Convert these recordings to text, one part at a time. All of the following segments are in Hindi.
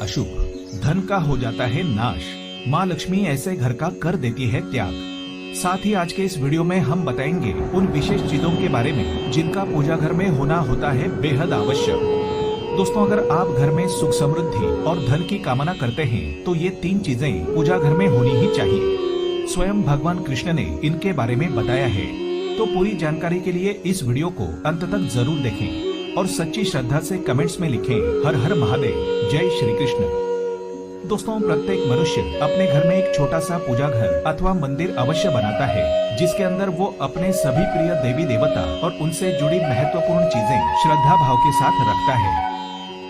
अशुभ, धन का हो जाता है नाश। माँ लक्ष्मी ऐसे घर का कर देती है त्याग। साथ ही आज के इस वीडियो में हम बताएंगे उन विशेष चीजों के बारे में जिनका पूजा घर में होना होता है बेहद आवश्यक। दोस्तों, अगर आप घर में सुख समृद्धि और धन की कामना करते हैं तो ये 3 चीजें पूजा घर में होनी ही चाहिए। स्वयं भगवान कृष्ण ने इनके बारे में बताया है, तो पूरी जानकारी के लिए इस वीडियो को अंत तक जरूर देखें और सच्ची श्रद्धा से कमेंट्स में लिखें हर हर महादेव, जय श्री कृष्ण। दोस्तों, प्रत्येक मनुष्य अपने घर में एक छोटा सा पूजा घर अथवा मंदिर अवश्य बनाता है, जिसके अंदर वो अपने सभी प्रिय देवी देवता और उनसे जुड़ी महत्वपूर्ण चीजें श्रद्धा भाव के साथ रखता है।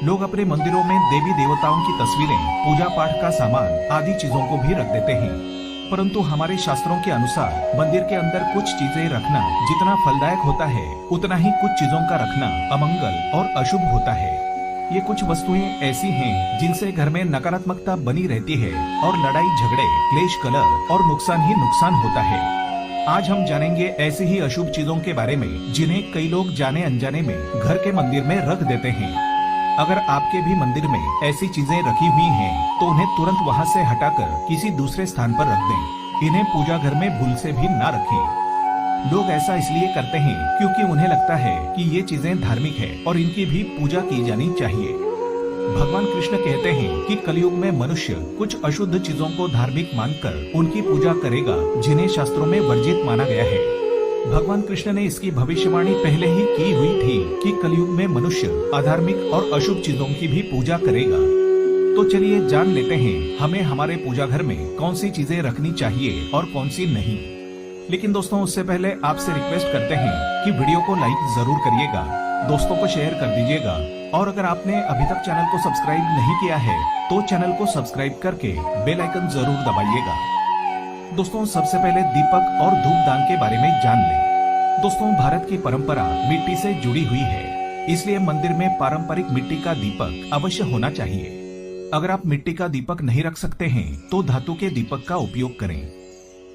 लोग अपने मंदिरों में देवी देवताओं की तस्वीरें, पूजा पाठ का सामान आदि चीजों को भी रख देते हैं, परंतु हमारे शास्त्रों के अनुसार मंदिर के अंदर कुछ चीजें रखना जितना फलदायक होता है, उतना ही कुछ चीजों का रखना अमंगल और अशुभ होता है। ये कुछ वस्तुएं ऐसी हैं जिनसे घर में नकारात्मकता बनी रहती है और लड़ाई झगड़े, क्लेश, कलह और नुकसान ही नुकसान होता है। आज हम जानेंगे ऐसी ही अशुभ चीजों के बारे में जिन्हें कई लोग जाने अनजाने में घर के मंदिर में रख देते हैं। अगर आपके भी मंदिर में ऐसी चीजें रखी हुई हैं, तो उन्हें तुरंत वहां से हटाकर किसी दूसरे स्थान पर रख दें। इन्हें पूजा घर में भूल से भी ना रखें। लोग ऐसा इसलिए करते हैं क्योंकि उन्हें लगता है कि ये चीजें धार्मिक है और इनकी भी पूजा की जानी चाहिए। भगवान कृष्ण कहते हैं कि कलयुग में मनुष्य कुछ अशुद्ध चीजों को धार्मिक मानकर उनकी पूजा करेगा, जिन्हें शास्त्रों में वर्जित माना गया है। भगवान कृष्ण ने इसकी भविष्यवाणी पहले ही की हुई थी कि कलयुग में मनुष्य अधार्मिक और अशुभ चीजों की भी पूजा करेगा। तो चलिए जान लेते हैं हमें हमारे पूजा घर में कौन सी चीजें रखनी चाहिए और कौन सी नहीं। लेकिन दोस्तों, उससे पहले आपसे रिक्वेस्ट करते हैं कि वीडियो को लाइक जरूर करिएगा, दोस्तों को शेयर कर दीजिएगा और अगर आपने अभी तक चैनल को सब्सक्राइब नहीं किया है तो चैनल को सब्सक्राइब करके बेल आइकन जरूर दबाइएगा। दोस्तों, सबसे पहले दीपक और धूप दान के बारे में जान लें। दोस्तों, भारत की परंपरा मिट्टी से जुड़ी हुई है, इसलिए मंदिर में पारंपरिक मिट्टी का दीपक अवश्य होना चाहिए। अगर आप मिट्टी का दीपक नहीं रख सकते हैं तो धातु के दीपक का उपयोग करें।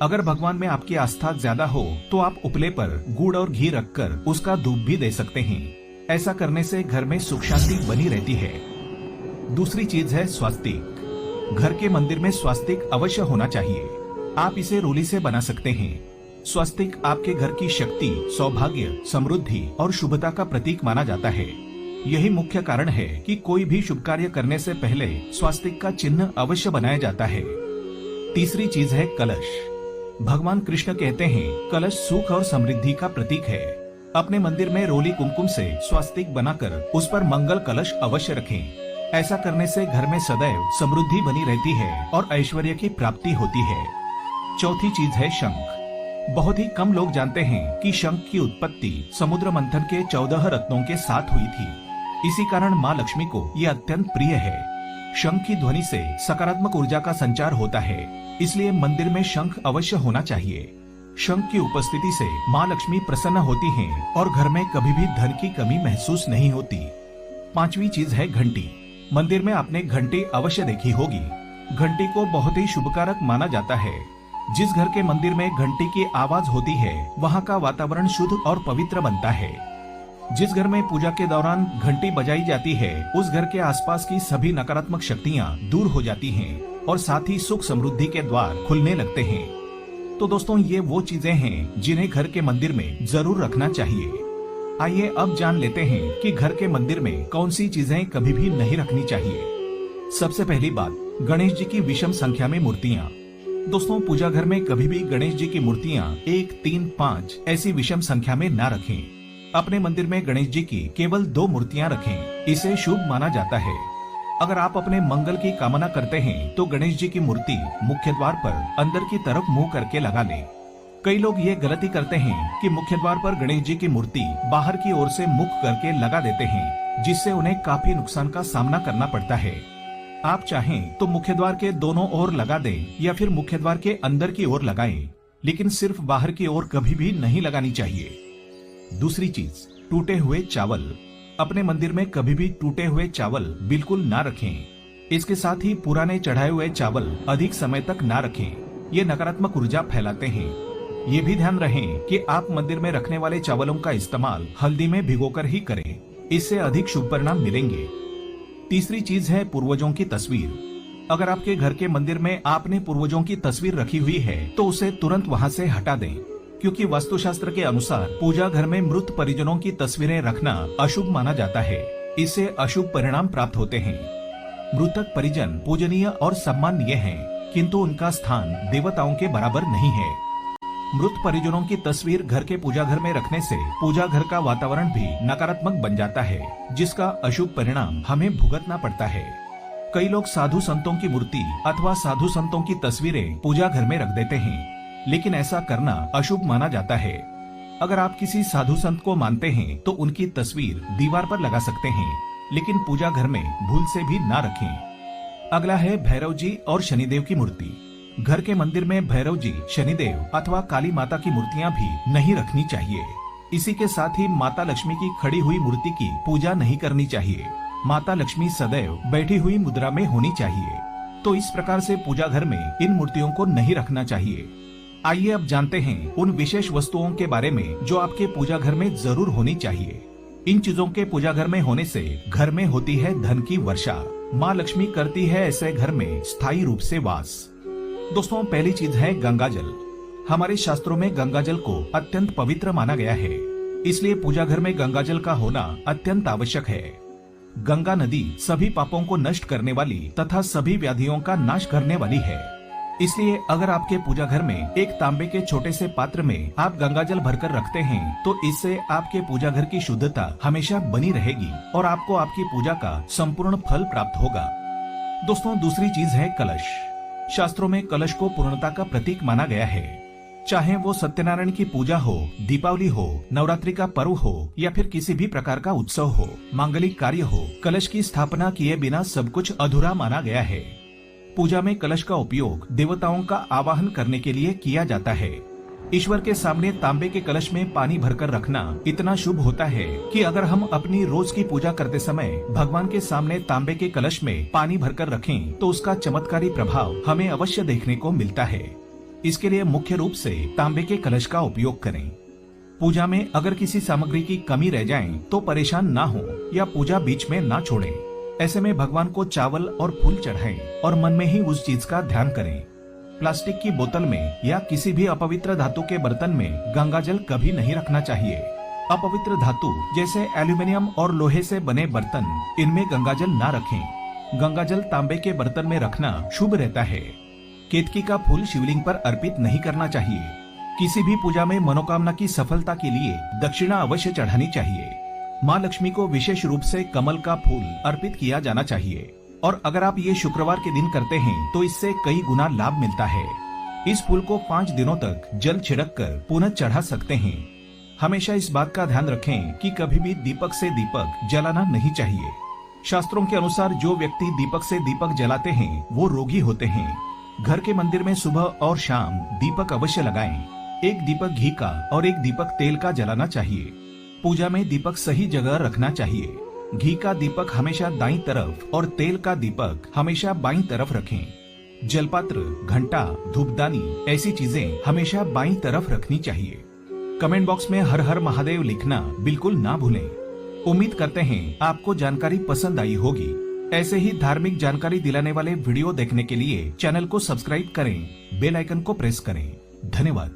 अगर भगवान में आपकी आस्था ज्यादा हो तो आप उपले पर गुड़ और घी रखकर उसका धूप भी दे सकते हैं। ऐसा करने से घर में सुख शांति बनी रहती है। दूसरी चीज है स्वास्तिक। घर के मंदिर में स्वास्तिक अवश्य होना चाहिए। आप इसे रोली से बना सकते हैं। स्वास्तिक आपके घर की शक्ति, सौभाग्य, समृद्धि और शुभता का प्रतीक माना जाता है। यही मुख्य कारण है कि कोई भी शुभ कार्य करने से पहले स्वास्तिक का चिन्ह अवश्य बनाया जाता है। तीसरी चीज है कलश। भगवान कृष्ण कहते हैं कलश सुख और समृद्धि का प्रतीक है। अपने मंदिर में रोली कुमकुम से स्वास्तिक बनाकर उस पर मंगल कलश अवश्य रखें। ऐसा करने से घर में सदैव समृद्धि बनी रहती है और ऐश्वर्य की प्राप्ति होती है। चौथी चीज है शंख। बहुत ही कम लोग जानते हैं कि शंख की उत्पत्ति समुद्र मंथन के 14 रत्नों के साथ हुई थी। इसी कारण माँ लक्ष्मी को ये अत्यंत प्रिय है। शंख की ध्वनि से सकारात्मक ऊर्जा का संचार होता है, इसलिए मंदिर में शंख अवश्य होना चाहिए। शंख की उपस्थिति से माँ लक्ष्मी प्रसन्न होती हैं और घर में कभी भी धन की कमी महसूस नहीं होती। पांचवी चीज है घंटी। मंदिर में आपने घंटी अवश्य देखी होगी। घंटी को बहुत ही शुभकारक माना जाता है। जिस घर के मंदिर में घंटी की आवाज होती है, वहाँ का वातावरण शुद्ध और पवित्र बनता है। जिस घर में पूजा के दौरान घंटी बजाई जाती है, उस घर के आसपास की सभी नकारात्मक शक्तियाँ दूर हो जाती हैं और साथ ही सुख समृद्धि के द्वार खुलने लगते हैं। तो दोस्तों, ये वो चीजें हैं जिन्हें घर के मंदिर में जरूर रखना चाहिए। आइए अब जान लेते हैं कि घर के मंदिर में कौन सी चीजें कभी भी नहीं रखनी चाहिए। सबसे पहली बात, गणेश जी की विषम संख्या में मूर्तियाँ। दोस्तों, पूजा घर में कभी भी गणेश जी की मूर्तियाँ 1, 3, 5 ऐसी विषम संख्या में ना रखें। अपने मंदिर में गणेश जी की केवल 2 मूर्तियाँ रखें, इसे शुभ माना जाता है। अगर आप अपने मंगल की कामना करते हैं तो गणेश जी की मूर्ति मुख्य द्वार पर अंदर की तरफ मुंह करके लगा लें। कई लोग ये गलती करते हैं कि मुख्य द्वार पर गणेश जी की मूर्ति बाहर की ओर से मुख करके लगा देते हैं, जिससे उन्हें काफी नुकसान का सामना करना पड़ता है। आप चाहें तो मुख्य द्वार के दोनों ओर लगा दें या फिर मुख्य द्वार के अंदर की ओर लगाएं, लेकिन सिर्फ बाहर की ओर कभी भी नहीं लगानी चाहिए। दूसरी चीज, टूटे हुए चावल। अपने मंदिर में कभी भी टूटे हुए चावल बिल्कुल ना रखें। इसके साथ ही पुराने चढ़ाए हुए चावल अधिक समय तक ना रखें, ये नकारात्मक ऊर्जा फैलाते हैं। ये भी ध्यान रहे कि आप मंदिर में रखने वाले चावलों का इस्तेमाल हल्दी में भिगोकर ही करें, इससे अधिक शुभ परिणाम मिलेंगे। तीसरी चीज है पूर्वजों की तस्वीर। अगर आपके घर के मंदिर में आपने पूर्वजों की तस्वीर रखी हुई है तो उसे तुरंत वहां से हटा दें, क्योंकि वास्तुशास्त्र के अनुसार पूजा घर में मृत परिजनों की तस्वीरें रखना अशुभ माना जाता है। इससे अशुभ परिणाम प्राप्त होते हैं। मृतक परिजन पूजनीय और सम्माननीय हैं, किंतु उनका स्थान देवताओं के बराबर नहीं है। मृत परिजनों की तस्वीर घर के पूजा घर में रखने से पूजा घर का वातावरण भी नकारात्मक बन जाता है, जिसका अशुभ परिणाम हमें भुगतना पड़ता है। कई लोग साधु संतों की मूर्ति अथवा साधु संतों की तस्वीरें पूजा घर में रख देते हैं, लेकिन ऐसा करना अशुभ माना जाता है। अगर आप किसी साधु संत को मानते हैं तो उनकी तस्वीर दीवार पर लगा सकते हैं, लेकिन पूजा घर में भूल से भी ना रखें। अगला है भैरव जी और शनिदेव की मूर्ति। घर के मंदिर में भैरव जी, शनिदेव अथवा काली माता की मूर्तियां भी नहीं रखनी चाहिए। इसी के साथ ही माता लक्ष्मी की खड़ी हुई मूर्ति की पूजा नहीं करनी चाहिए। माता लक्ष्मी सदैव बैठी हुई मुद्रा में होनी चाहिए, तो इस प्रकार से पूजा घर में इन मूर्तियों को नहीं रखना चाहिए। आइए अब जानते हैं उन विशेष वस्तुओं के बारे में जो आपके पूजा घर में जरूर होनी चाहिए। इन चीजों के पूजा घर में होने से घर में होती है धन की वर्षा। माँ लक्ष्मी करती है ऐसे घर में स्थायी रूप से वास। दोस्तों, पहली चीज है गंगा जल। हमारे शास्त्रों में गंगा जल को अत्यंत पवित्र माना गया है, इसलिए पूजा घर में गंगा जल का होना अत्यंत आवश्यक है। गंगा नदी सभी पापों को नष्ट करने वाली तथा सभी व्याधियों का नाश करने वाली है। इसलिए अगर आपके पूजा घर में एक तांबे के छोटे से पात्र में आप गंगा जल भरकर रखते हैं तो इससे आपके पूजा घर की शुद्धता हमेशा बनी रहेगी और आपको आपकी पूजा का संपूर्ण फल प्राप्त होगा। दोस्तों, दूसरी चीज है कलश। शास्त्रों में कलश को पूर्णता का प्रतीक माना गया है। चाहे वो सत्यनारायण की पूजा हो, दीपावली हो, नवरात्रि का पर्व हो या फिर किसी भी प्रकार का उत्सव हो, मांगलिक कार्य हो, कलश की स्थापना किए बिना सब कुछ अधूरा माना गया है। पूजा में कलश का उपयोग देवताओं का आवाहन करने के लिए किया जाता है। ईश्वर के सामने तांबे के कलश में पानी भरकर रखना इतना शुभ होता है कि अगर हम अपनी रोज की पूजा करते समय भगवान के सामने तांबे के कलश में पानी भरकर रखें तो उसका चमत्कारी प्रभाव हमें अवश्य देखने को मिलता है। इसके लिए मुख्य रूप से तांबे के कलश का उपयोग करें। पूजा में अगर किसी सामग्री की कमी रह जाए तो परेशान ना हो या पूजा बीच में ना छोड़ें। ऐसे में भगवान को चावल और फूल चढ़ाएं और मन में ही उस चीज का ध्यान करें। प्लास्टिक की बोतल में या किसी भी अपवित्र धातु के बर्तन में गंगा जल कभी नहीं रखना चाहिए। अपवित्र धातु जैसे एल्यूमिनियम और लोहे से बने बर्तन, इनमें गंगा जल ना रखें। गंगा जल तांबे के बर्तन में रखना शुभ रहता है। केतकी का फूल शिवलिंग पर अर्पित नहीं करना चाहिए। किसी भी पूजा में मनोकामना की सफलता के लिए दक्षिणा अवश्य चढ़ानी चाहिए। माँ लक्ष्मी को विशेष रूप से कमल का फूल अर्पित किया जाना चाहिए और अगर आप ये शुक्रवार के दिन करते हैं तो इससे कई गुना लाभ मिलता है। इस फूल को 5 दिनों तक जल छिड़क कर पुनः चढ़ा सकते हैं। हमेशा इस बात का ध्यान रखें कि कभी भी दीपक से दीपक जलाना नहीं चाहिए। शास्त्रों के अनुसार जो व्यक्ति दीपक से दीपक जलाते हैं वो रोगी होते हैं। घर के मंदिर में सुबह और शाम दीपक अवश्य लगाएं। एक दीपक घी का और एक दीपक तेल का जलाना चाहिए। पूजा में दीपक सही जगह रखना चाहिए। घी का दीपक हमेशा दाईं तरफ और तेल का दीपक हमेशा बाईं तरफ रखें। जलपात्र, घंटा, धूपदानी ऐसी चीजें हमेशा बाईं तरफ रखनी चाहिए। कमेंट बॉक्स में हर हर महादेव लिखना बिल्कुल ना भूलें। उम्मीद करते हैं आपको जानकारी पसंद आई होगी। ऐसे ही धार्मिक जानकारी दिलाने वाले वीडियो देखने के लिए चैनल को सब्सक्राइब करें, बेल आइकन को प्रेस करें। धन्यवाद।